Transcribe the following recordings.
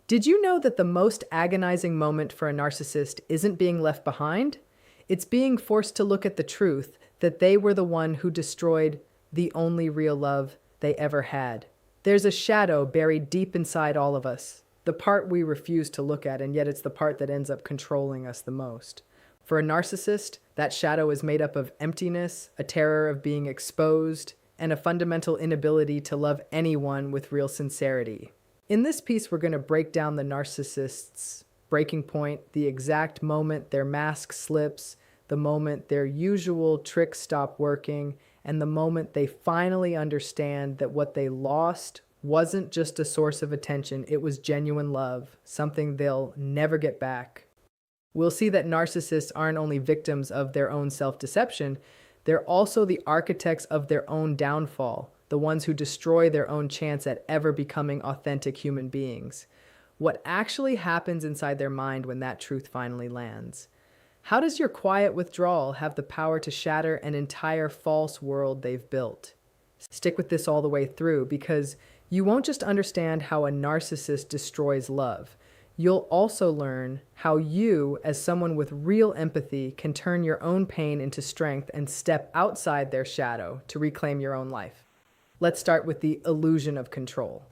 Did you know that the most agonizing moment for a narcissist isn't being left behind? It's being forced to look at the truth that they were the one who destroyed the only real love they ever had. There's a shadow buried deep inside all of us, the part we refuse to look at, and yet it's the part that ends up controlling us the most. For a narcissist, that shadow is made up of emptiness, a terror of being exposed, and a fundamental inability to love anyone with real sincerity. In this piece, we're going to break down the narcissist's breaking point, the exact moment their mask slips, the moment their usual tricks stop working, and the moment they finally understand that what they lost wasn't just a source of attention, it was genuine love, something they'll never get back. We'll see that narcissists aren't only victims of their own self-deception, they're also the architects of their own downfall, the ones who destroy their own chance at ever becoming authentic human beings. What actually happens inside their mind when that truth finally lands? How does your quiet withdrawal have the power to shatter an entire false world they've built? Stick with this all the way through, because you won't just understand how a narcissist destroys love. You'll also learn how you, as someone with real empathy, can turn your own pain into strength and step outside their shadow to reclaim your own life. Let's start with the illusion of control.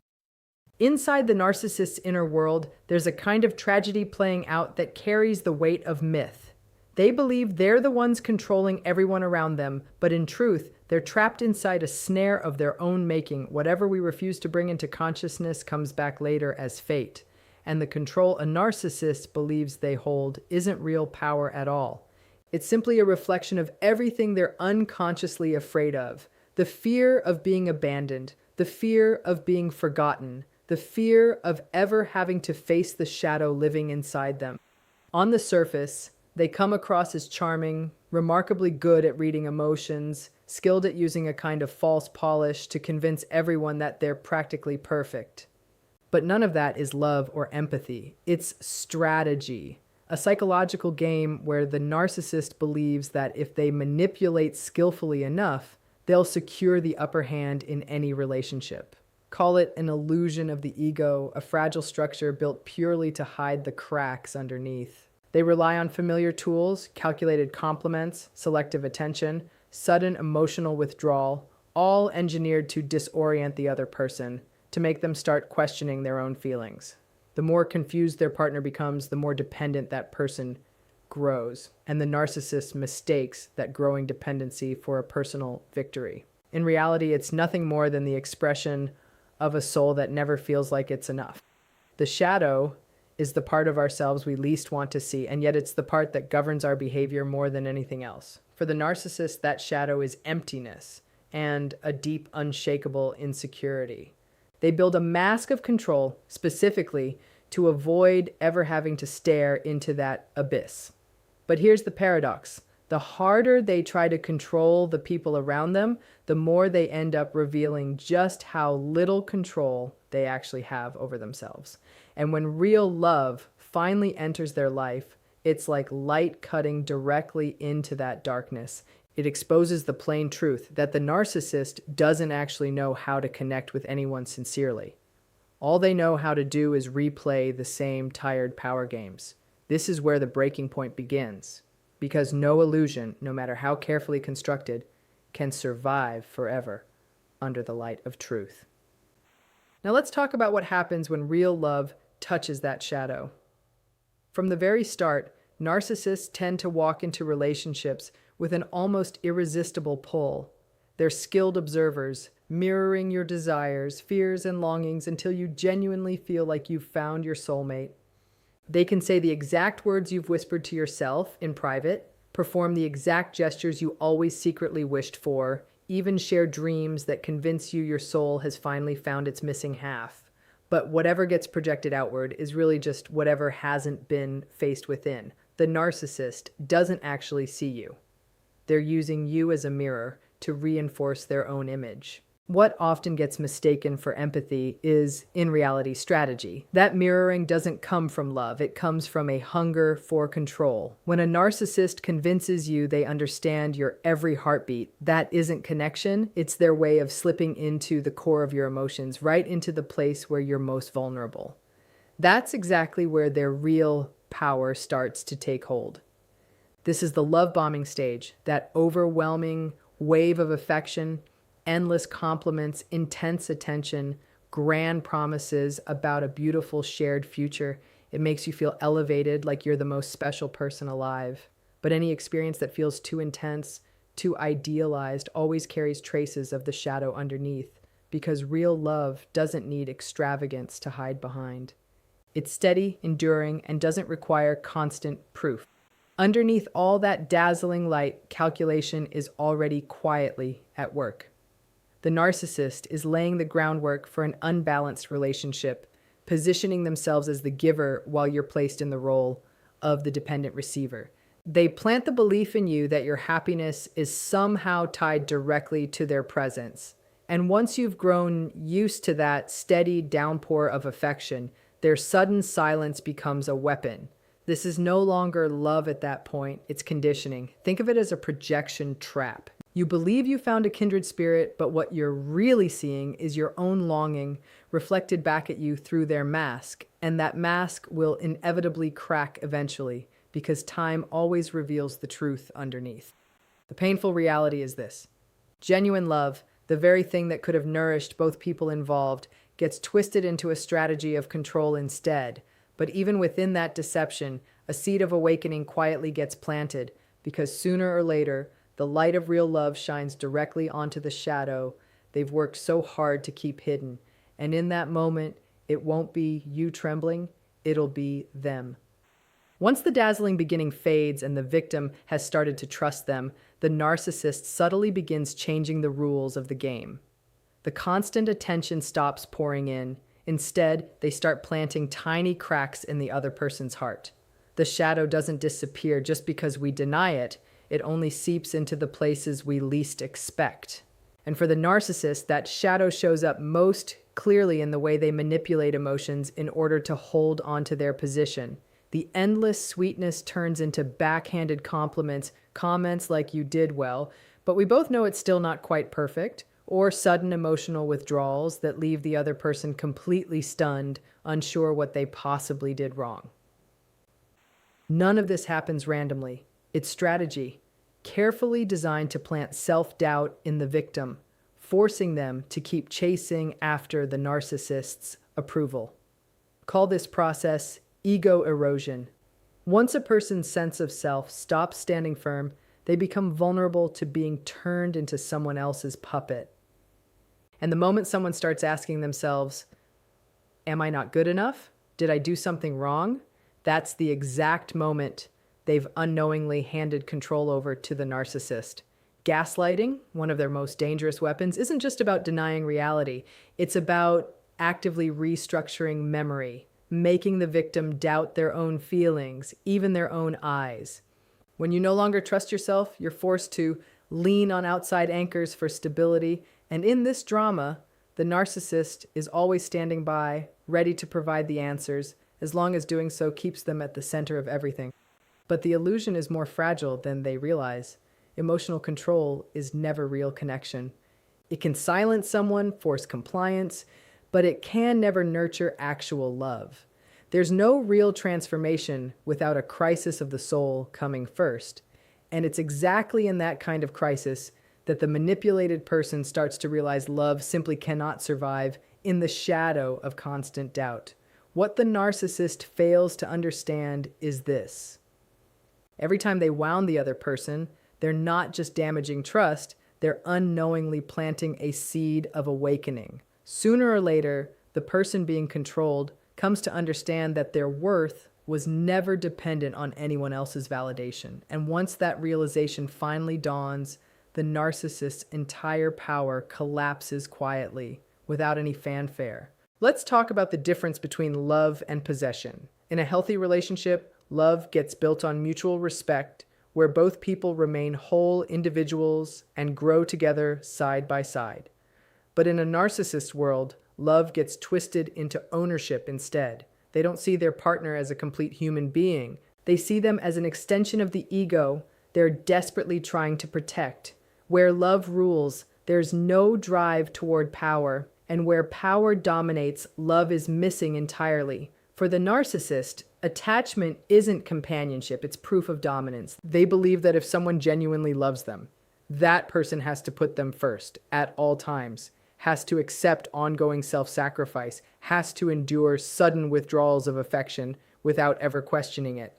Inside the narcissist's inner world, there's a kind of tragedy playing out that carries the weight of myth. They believe they're the ones controlling everyone around them, but in truth, they're trapped inside a snare of their own making. Whatever we refuse to bring into consciousness comes back later as fate. And the control a narcissist believes they hold isn't real power at all. It's simply a reflection of everything they're unconsciously afraid of. The fear of being abandoned, the fear of being forgotten, the fear of ever having to face the shadow living inside them. On the surface, they come across as charming, remarkably good at reading emotions, skilled at using a kind of false polish to convince everyone that they're practically perfect. But none of that is love or empathy. It's strategy, a psychological game where the narcissist believes that if they manipulate skillfully enough, they'll secure the upper hand in any relationship. Call it an illusion of the ego, a fragile structure built purely to hide the cracks underneath. They rely on familiar tools, calculated compliments, selective attention, sudden emotional withdrawal, all engineered to disorient the other person, to make them start questioning their own feelings. The more confused their partner becomes, the more dependent that person grows, and the narcissist mistakes that growing dependency for a personal victory. In reality, it's nothing more than the expression of a soul that never feels like it's enough. The shadow is the part of ourselves we least want to see, and yet it's the part that governs our behavior more than anything else. For the narcissist, that shadow is emptiness and a deep, unshakable insecurity. They build a mask of control specifically to avoid ever having to stare into that abyss. But here's the paradox. The harder they try to control the people around them, the more they end up revealing just how little control they actually have over themselves. And when real love finally enters their life, it's like light cutting directly into that darkness. It exposes the plain truth that the narcissist doesn't actually know how to connect with anyone sincerely. All they know how to do is replay the same tired power games. This is where the breaking point begins, because no illusion, no matter how carefully constructed, can survive forever under the light of truth. Now let's talk about what happens when real love touches that shadow. From the very start, narcissists tend to walk into relationships with an almost irresistible pull. They're skilled observers, mirroring your desires, fears, and longings until you genuinely feel like you've found your soulmate. They can say the exact words you've whispered to yourself in private, perform the exact gestures you always secretly wished for, even share dreams that convince you your soul has finally found its missing half. But whatever gets projected outward is really just whatever hasn't been faced within. The narcissist doesn't actually see you. They're using you as a mirror to reinforce their own image. What often gets mistaken for empathy is, in reality, strategy. That mirroring doesn't come from love. It comes from a hunger for control. When a narcissist convinces you they understand your every heartbeat, that isn't connection. It's their way of slipping into the core of your emotions, right into the place where you're most vulnerable. That's exactly where their real power starts to take hold. This is the love bombing stage, that overwhelming wave of affection, endless compliments, intense attention, grand promises about a beautiful shared future. It makes you feel elevated, like you're the most special person alive. But any experience that feels too intense, too idealized, always carries traces of the shadow underneath, because real love doesn't need extravagance to hide behind. It's steady, enduring, and doesn't require constant proof. Underneath all that dazzling light, calculation is already quietly at work. The narcissist is laying the groundwork for an unbalanced relationship, positioning themselves as the giver while you're placed in the role of the dependent receiver. They plant the belief in you that your happiness is somehow tied directly to their presence. And once you've grown used to that steady downpour of affection, their sudden silence becomes a weapon. This is no longer love at that point, it's conditioning. Think of it as a projection trap. You believe you found a kindred spirit, but what you're really seeing is your own longing reflected back at you through their mask, and that mask will inevitably crack eventually, because time always reveals the truth underneath. The painful reality is this: genuine love, the very thing that could have nourished both people involved, gets twisted into a strategy of control instead. But even within that deception, a seed of awakening quietly gets planted, because sooner or later, the light of real love shines directly onto the shadow they've worked so hard to keep hidden. And in that moment, it won't be you trembling, it'll be them. Once the dazzling beginning fades and the victim has started to trust them, the narcissist subtly begins changing the rules of the game. The constant attention stops pouring in. Instead, they start planting tiny cracks in the other person's heart. The shadow doesn't disappear just because we deny it. It only seeps into the places we least expect. And for the narcissist, that shadow shows up most clearly in the way they manipulate emotions in order to hold onto their position. The endless sweetness turns into backhanded compliments, comments like "you did well," but we both know it's still not quite perfect, or sudden emotional withdrawals that leave the other person completely stunned, unsure what they possibly did wrong. None of this happens randomly. It's strategy, carefully designed to plant self-doubt in the victim, forcing them to keep chasing after the narcissist's approval. Call this process ego erosion. Once a person's sense of self stops standing firm, they become vulnerable to being turned into someone else's puppet. And the moment someone starts asking themselves, "Am I not good enough? Did I do something wrong?" That's the exact moment they've unknowingly handed control over to the narcissist. Gaslighting, one of their most dangerous weapons, isn't just about denying reality. It's about actively restructuring memory, making the victim doubt their own feelings, even their own eyes. When you no longer trust yourself, you're forced to lean on outside anchors for stability. And in this drama, the narcissist is always standing by, ready to provide the answers, as long as doing so keeps them at the center of everything. But the illusion is more fragile than they realize. Emotional control is never real connection. It can silence someone, force compliance, but it can never nurture actual love. There's no real transformation without a crisis of the soul coming first. And it's exactly in that kind of crisis that the manipulated person starts to realize love simply cannot survive in the shadow of constant doubt. What the narcissist fails to understand is this: every time they wound the other person, they're not just damaging trust, they're unknowingly planting a seed of awakening. Sooner or later, the person being controlled comes to understand that their worth was never dependent on anyone else's validation. And once that realization finally dawns, the narcissist's entire power collapses quietly, without any fanfare. Let's talk about the difference between love and possession. In a healthy relationship, love gets built on mutual respect, where both people remain whole individuals and grow together side by side. But in a narcissist world, love gets twisted into ownership instead. They don't see their partner as a complete human being. They see them as an extension of the ego they're desperately trying to protect. Where love rules, there's no drive toward power, and where power dominates, love is missing entirely. For the narcissist, attachment isn't companionship, it's proof of dominance. They believe that if someone genuinely loves them, that person has to put them first at all times, has to accept ongoing self-sacrifice, has to endure sudden withdrawals of affection without ever questioning it.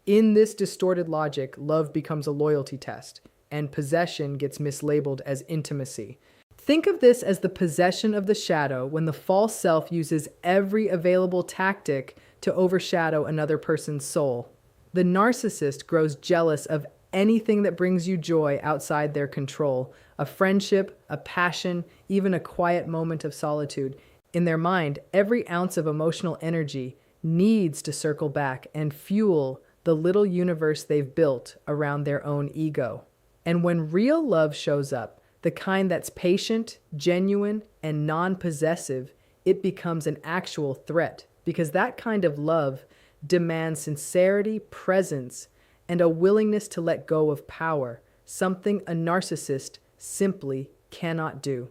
In this distorted logic, love becomes a loyalty test, and possession gets mislabeled as intimacy. Think of this as the possession of the shadow when the false self uses every available tactic to overshadow another person's soul. The narcissist grows jealous of anything that brings you joy outside their control, a friendship, a passion, even a quiet moment of solitude. In their mind, every ounce of emotional energy needs to circle back and fuel the little universe they've built around their own ego. And when real love shows up, the kind that's patient, genuine, and non-possessive, it becomes an actual threat, because that kind of love demands sincerity, presence, and a willingness to let go of power, something a narcissist simply cannot do.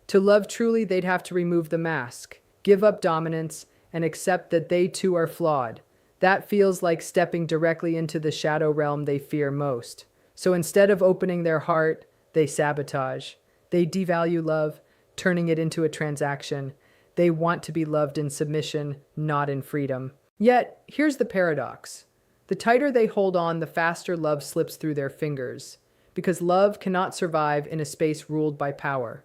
To love truly, they'd have to remove the mask, give up dominance, and accept that they too are flawed. That feels like stepping directly into the shadow realm they fear most. So instead of opening their heart, they sabotage. They devalue love, turning it into a transaction. They want to be loved in submission, not in freedom. Yet, here's the paradox. The tighter they hold on, the faster love slips through their fingers, because love cannot survive in a space ruled by power.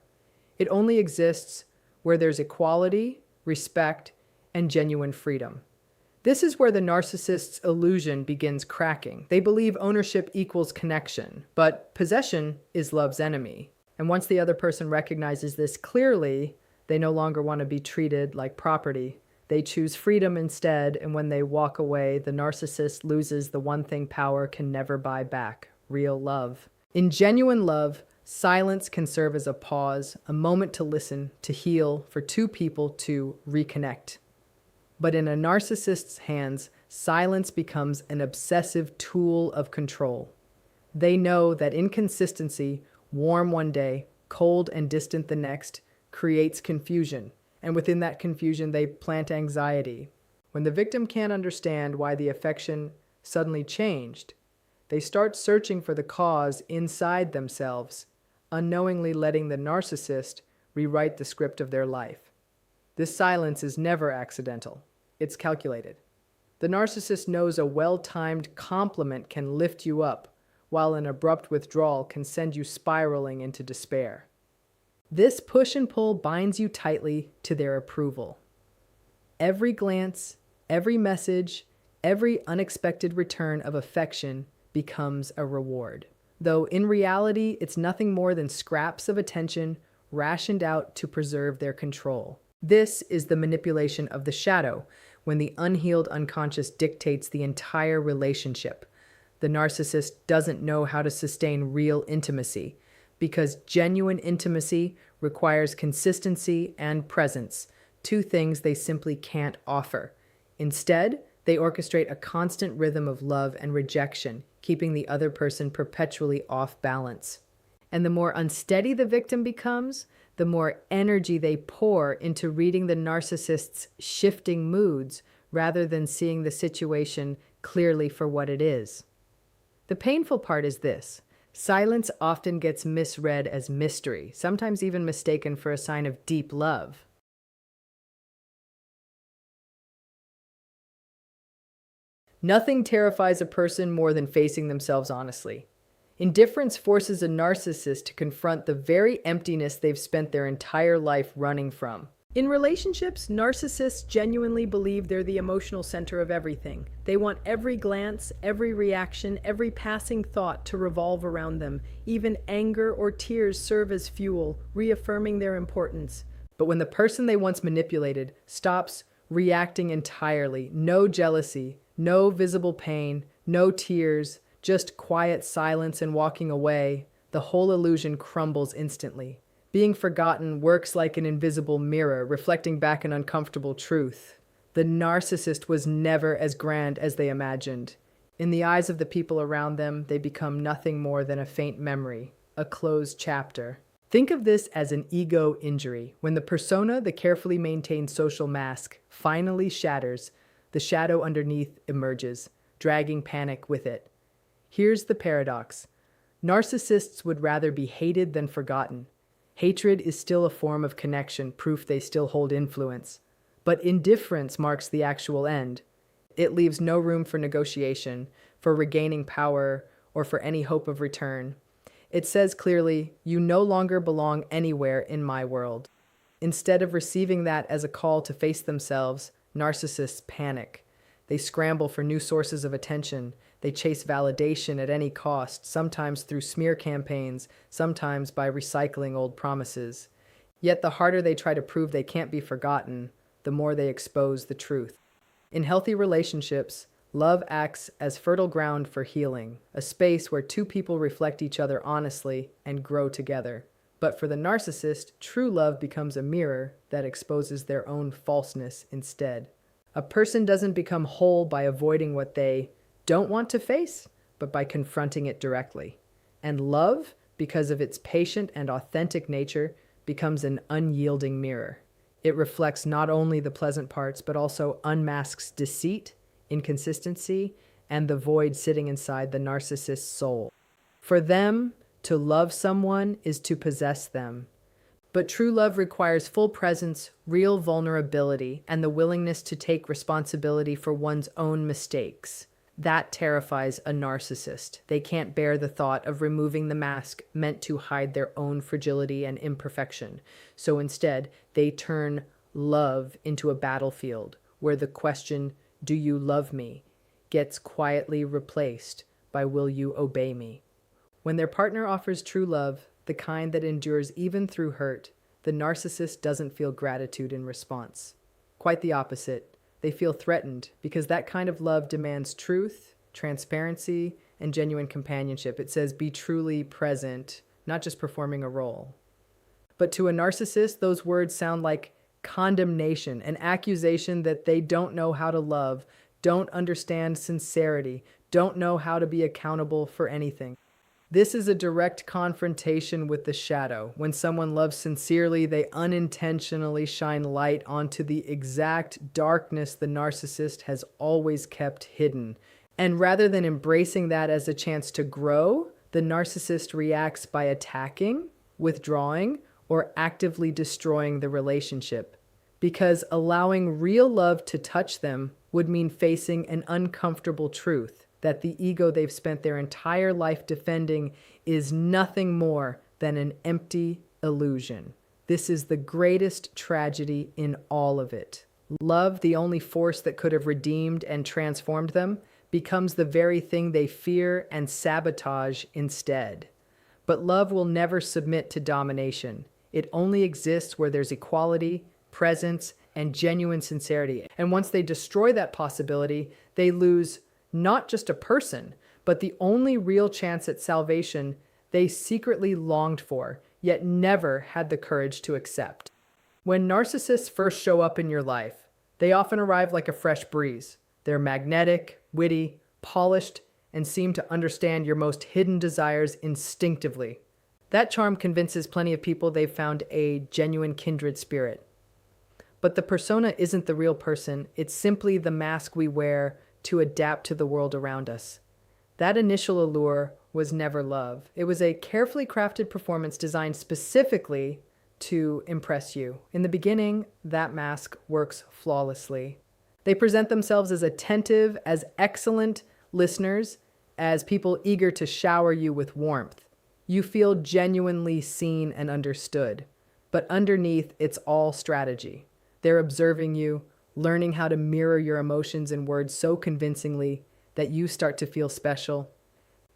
It only exists where there's equality, respect, and genuine freedom. This is where the narcissist's illusion begins cracking. They believe ownership equals connection, but possession is love's enemy. And once the other person recognizes this clearly, they no longer want to be treated like property. They choose freedom instead, and when they walk away, the narcissist loses the one thing power can never buy back: real love. In genuine love, silence can serve as a pause, a moment to listen, to heal, for two people to reconnect. But in a narcissist's hands, silence becomes an obsessive tool of control. They know that inconsistency, warm one day, cold and distant the next, creates confusion. And within that confusion, they plant anxiety. When the victim can't understand why the affection suddenly changed, they start searching for the cause inside themselves, unknowingly letting the narcissist rewrite the script of their life. This silence is never accidental. It's calculated. The narcissist knows a well-timed compliment can lift you up, while an abrupt withdrawal can send you spiraling into despair. This push and pull binds you tightly to their approval. Every glance, every message, every unexpected return of affection becomes a reward. Though in reality, it's nothing more than scraps of attention rationed out to preserve their control. This is the manipulation of the shadow, when the unhealed unconscious dictates the entire relationship. The narcissist doesn't know how to sustain real intimacy, because genuine intimacy requires consistency and presence, two things they simply can't offer. Instead, they orchestrate a constant rhythm of love and rejection, keeping the other person perpetually off balance. And the more unsteady the victim becomes, the more energy they pour into reading the narcissist's shifting moods rather than seeing the situation clearly for what it is. The painful part is this: silence often gets misread as mystery, sometimes even mistaken for a sign of deep love. Nothing terrifies a person more than facing themselves honestly. Indifference forces a narcissist to confront the very emptiness they've spent their entire life running from. In relationships, narcissists genuinely believe they're the emotional center of everything. They want every glance, every reaction, every passing thought to revolve around them. Even anger or tears serve as fuel, reaffirming their importance. But when the person they once manipulated stops reacting entirely, no jealousy, no visible pain, no tears, just quiet silence and walking away, the whole illusion crumbles instantly. Being forgotten works like an invisible mirror, reflecting back an uncomfortable truth. The narcissist was never as grand as they imagined. In the eyes of the people around them, they become nothing more than a faint memory, a closed chapter. Think of this as an ego injury. When the persona, the carefully maintained social mask, finally shatters, the shadow underneath emerges, dragging panic with it. Here's the paradox. Narcissists would rather be hated than forgotten. Hatred is still a form of connection, proof they still hold influence. But indifference marks the actual end. It leaves no room for negotiation, for regaining power, or for any hope of return. It says clearly, you no longer belong anywhere in my world. Instead of receiving that as a call to face themselves, narcissists panic. They scramble for new sources of attention. They chase validation at any cost, sometimes through smear campaigns, sometimes by recycling old promises. Yet the harder they try to prove they can't be forgotten, the more they expose the truth. In healthy relationships, love acts as fertile ground for healing, a space where two people reflect each other honestly and grow together. But for the narcissist, true love becomes a mirror that exposes their own falseness instead. A person doesn't become whole by avoiding what they don't want to face, but by confronting it directly. And love, because of its patient and authentic nature, becomes an unyielding mirror. It reflects not only the pleasant parts, but also unmasks deceit, inconsistency, and the void sitting inside the narcissist's soul. For them, to love someone is to possess them. But true love requires full presence, real vulnerability, and the willingness to take responsibility for one's own mistakes. That terrifies a narcissist. They can't bear the thought of removing the mask meant to hide their own fragility and imperfection. So instead, they turn love into a battlefield where the question, "Do you love me?" gets quietly replaced by "Will you obey me?" When their partner offers true love, the kind that endures even through hurt, the narcissist doesn't feel gratitude in response. Quite the opposite. They feel threatened because that kind of love demands truth, transparency, and genuine companionship. It says be truly present, not just performing a role. But to a narcissist, those words sound like condemnation, an accusation that they don't know how to love, don't understand sincerity, don't know how to be accountable for anything. This is a direct confrontation with the shadow. When someone loves sincerely, they unintentionally shine light onto the exact darkness the narcissist has always kept hidden. And rather than embracing that as a chance to grow, the narcissist reacts by attacking, withdrawing, or actively destroying the relationship. Because allowing real love to touch them would mean facing an uncomfortable truth. That the ego they've spent their entire life defending is nothing more than an empty illusion. This is the greatest tragedy in all of it. Love, the only force that could have redeemed and transformed them, becomes the very thing they fear and sabotage instead. But love will never submit to domination. It only exists where there's equality, presence, and genuine sincerity. And once they destroy that possibility, they lose not just a person, but the only real chance at salvation they secretly longed for, yet never had the courage to accept. When narcissists first show up in your life, they often arrive like a fresh breeze. They're magnetic, witty, polished, and seem to understand your most hidden desires instinctively. That charm convinces plenty of people they've found a genuine kindred spirit. But the persona isn't the real person, it's simply the mask we wear to adapt to the world around us. That initial allure was never love. It was a carefully crafted performance designed specifically to impress you. In the beginning, that mask works flawlessly. They present themselves as attentive, as excellent listeners, as people eager to shower you with warmth. You feel genuinely seen and understood. But underneath, it's all strategy. They're observing you, learning how to mirror your emotions and words so convincingly that you start to feel special.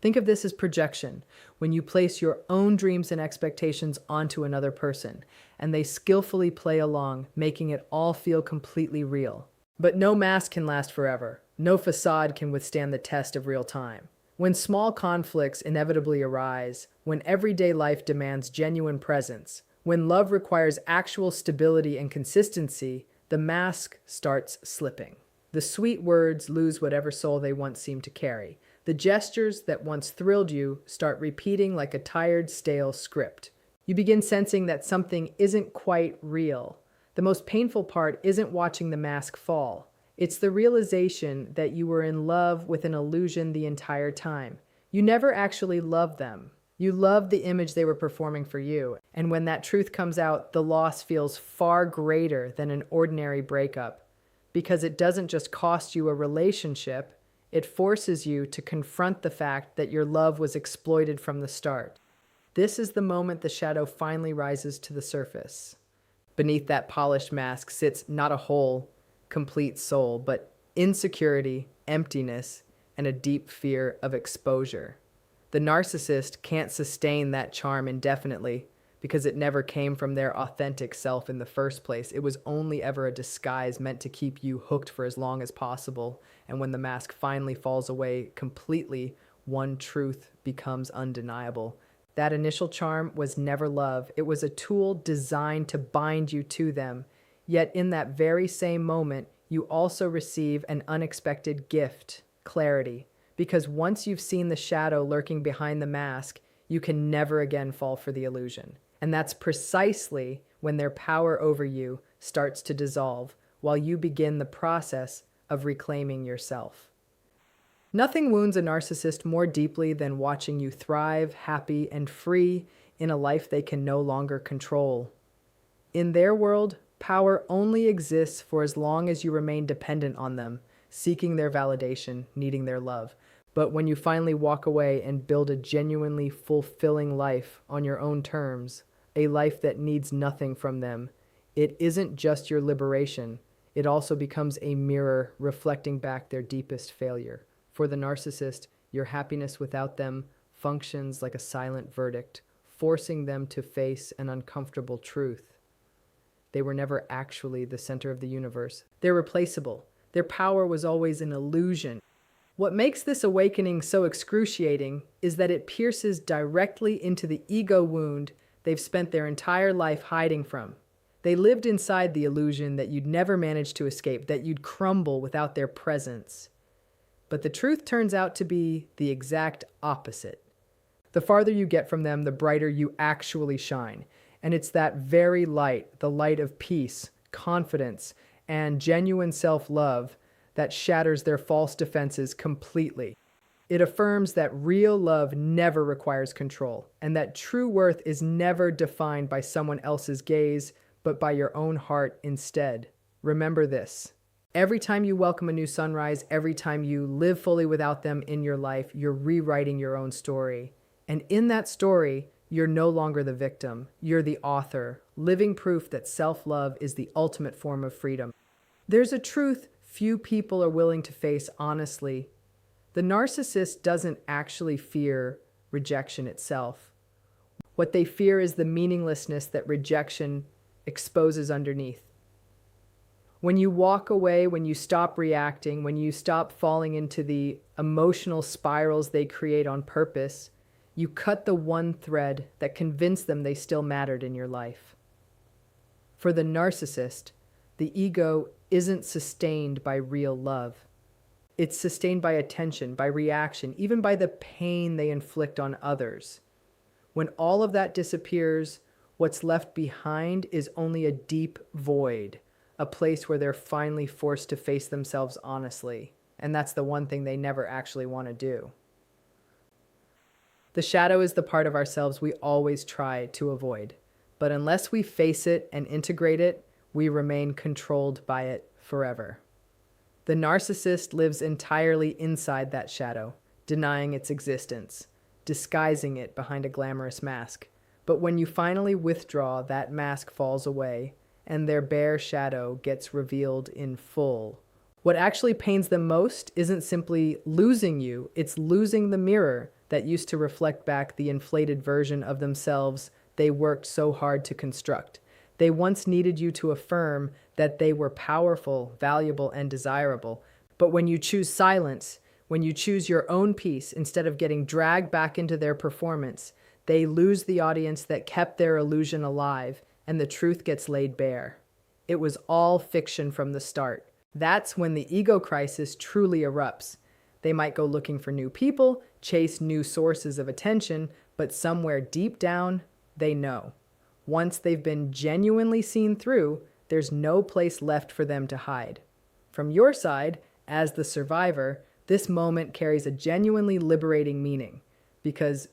Think of this as projection, when you place your own dreams and expectations onto another person, and they skillfully play along, making it all feel completely real. But no mask can last forever. No facade can withstand the test of real time. When small conflicts inevitably arise, when everyday life demands genuine presence, when love requires actual stability and consistency, the mask starts slipping. The sweet words lose whatever soul they once seemed to carry. The gestures that once thrilled you start repeating like a tired, stale script. You begin sensing that something isn't quite real. The most painful part isn't watching the mask fall. It's the realization that you were in love with an illusion the entire time. You never actually loved them. You loved the image they were performing for you. And when that truth comes out, the loss feels far greater than an ordinary breakup, because it doesn't just cost you a relationship, it forces you to confront the fact that your love was exploited from the start. This is the moment the shadow finally rises to the surface. Beneath that polished mask sits not a whole, complete soul, but insecurity, emptiness, and a deep fear of exposure. The narcissist can't sustain that charm indefinitely because it never came from their authentic self in the first place. It was only ever a disguise meant to keep you hooked for as long as possible. And when the mask finally falls away completely, one truth becomes undeniable. That initial charm was never love. It was a tool designed to bind you to them. Yet in that very same moment, you also receive an unexpected gift, clarity. Because once you've seen the shadow lurking behind the mask, you can never again fall for the illusion. And that's precisely when their power over you starts to dissolve, while you begin the process of reclaiming yourself. Nothing wounds a narcissist more deeply than watching you thrive, happy, and free in a life they can no longer control. In their world, power only exists for as long as you remain dependent on them, seeking their validation, needing their love. But when you finally walk away and build a genuinely fulfilling life on your own terms, a life that needs nothing from them, it isn't just your liberation. It also becomes a mirror reflecting back their deepest failure. For the narcissist, your happiness without them functions like a silent verdict, forcing them to face an uncomfortable truth. They were never actually the center of the universe. They're replaceable. Their power was always an illusion. What makes this awakening so excruciating is that it pierces directly into the ego wound they've spent their entire life hiding from. They lived inside the illusion that you'd never manage to escape, that you'd crumble without their presence. But the truth turns out to be the exact opposite. The farther you get from them, the brighter you actually shine. And it's that very light, the light of peace, confidence, and genuine self-love, that shatters their false defenses completely. It affirms that real love never requires control, and that true worth is never defined by someone else's gaze, but by your own heart instead. Remember this. Every time you welcome a new sunrise, every time you live fully without them in your life, you're rewriting your own story. And in that story, you're no longer the victim. You're the author, living proof that self-love is the ultimate form of freedom. There's a truth few people are willing to face honestly. The narcissist doesn't actually fear rejection itself. What they fear is the meaninglessness that rejection exposes underneath. When you walk away, when you stop reacting, when you stop falling into the emotional spirals they create on purpose, you cut the one thread that convinced them they still mattered in your life. For the narcissist, the ego isn't sustained by real love. It's sustained by attention, by reaction, even by the pain they inflict on others. When all of that disappears, what's left behind is only a deep void, a place where they're finally forced to face themselves honestly. And that's the one thing they never actually want to do. The shadow is the part of ourselves we always try to avoid. But unless we face it and integrate it, we remain controlled by it forever. The narcissist lives entirely inside that shadow, denying its existence, disguising it behind a glamorous mask. But when you finally withdraw, that mask falls away, and their bare shadow gets revealed in full. What actually pains them most isn't simply losing you, it's losing the mirror that used to reflect back the inflated version of themselves they worked so hard to construct. They once needed you to affirm that they were powerful, valuable, and desirable. But when you choose silence, when you choose your own peace instead of getting dragged back into their performance, they lose the audience that kept their illusion alive, and the truth gets laid bare. It was all fiction from the start. That's when the ego crisis truly erupts. They might go looking for new people, chase new sources of attention, but somewhere deep down, they know. Once they've been genuinely seen through, there's no place left for them to hide. From your side, as the survivor, this moment carries a genuinely liberating meaning because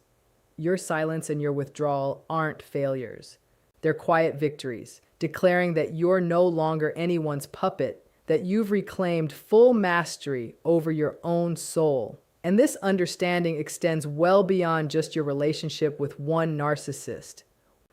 your silence and your withdrawal aren't failures. They're quiet victories, declaring that you're no longer anyone's puppet, that you've reclaimed full mastery over your own soul. And this understanding extends well beyond just your relationship with one narcissist.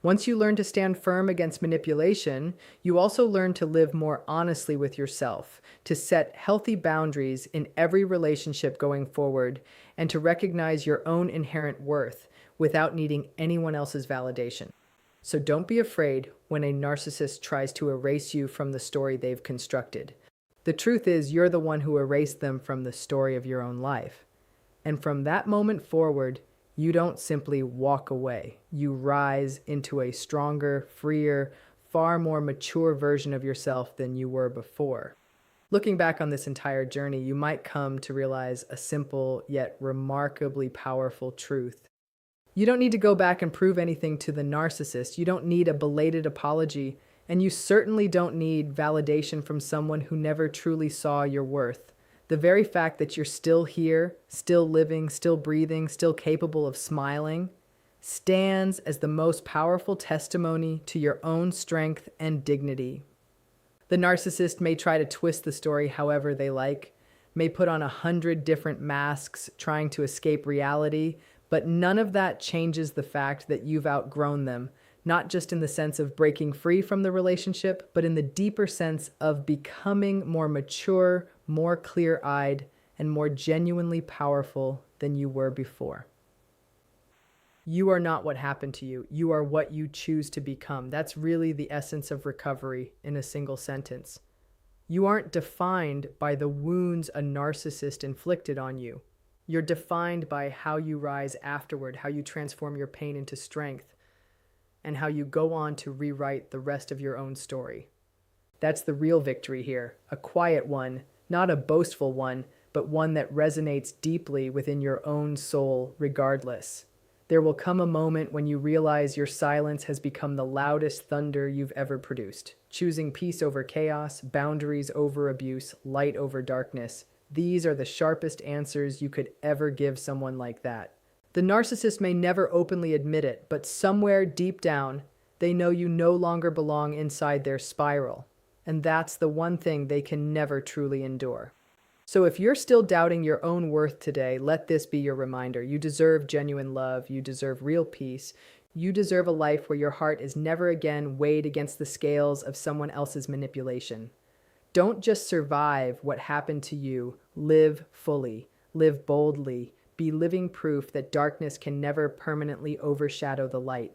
Once you learn to stand firm against manipulation, you also learn to live more honestly with yourself, to set healthy boundaries in every relationship going forward, and to recognize your own inherent worth without needing anyone else's validation. So don't be afraid when a narcissist tries to erase you from the story they've constructed. The truth is, you're the one who erased them from the story of your own life. And from that moment forward, you don't simply walk away. You rise into a stronger, freer, far more mature version of yourself than you were before. Looking back on this entire journey, you might come to realize a simple yet remarkably powerful truth. You don't need to go back and prove anything to the narcissist. You don't need a belated apology, and you certainly don't need validation from someone who never truly saw your worth. The very fact that you're still here, still living, still breathing, still capable of smiling, stands as the most powerful testimony to your own strength and dignity. The narcissist may try to twist the story however they like, may put on 100 different masks trying to escape reality, but none of that changes the fact that you've outgrown them, not just in the sense of breaking free from the relationship, but in the deeper sense of becoming more mature, more clear-eyed, and more genuinely powerful than you were before. You are not what happened to you. You are what you choose to become. That's really the essence of recovery in a single sentence. You aren't defined by the wounds a narcissist inflicted on you. You're defined by how you rise afterward, how you transform your pain into strength, and how you go on to rewrite the rest of your own story. That's the real victory here, a quiet one, not a boastful one, but one that resonates deeply within your own soul regardless. There will come a moment when you realize your silence has become the loudest thunder you've ever produced, choosing peace over chaos, boundaries over abuse, light over darkness. These are the sharpest answers you could ever give someone like that. The narcissist may never openly admit it, but somewhere deep down, they know you no longer belong inside their spiral. And that's the one thing they can never truly endure. So if you're still doubting your own worth today, let this be your reminder. You deserve genuine love. You deserve real peace. You deserve a life where your heart is never again weighed against the scales of someone else's manipulation. Don't just survive what happened to you. Live fully. Live boldly. Be living proof that darkness can never permanently overshadow the light.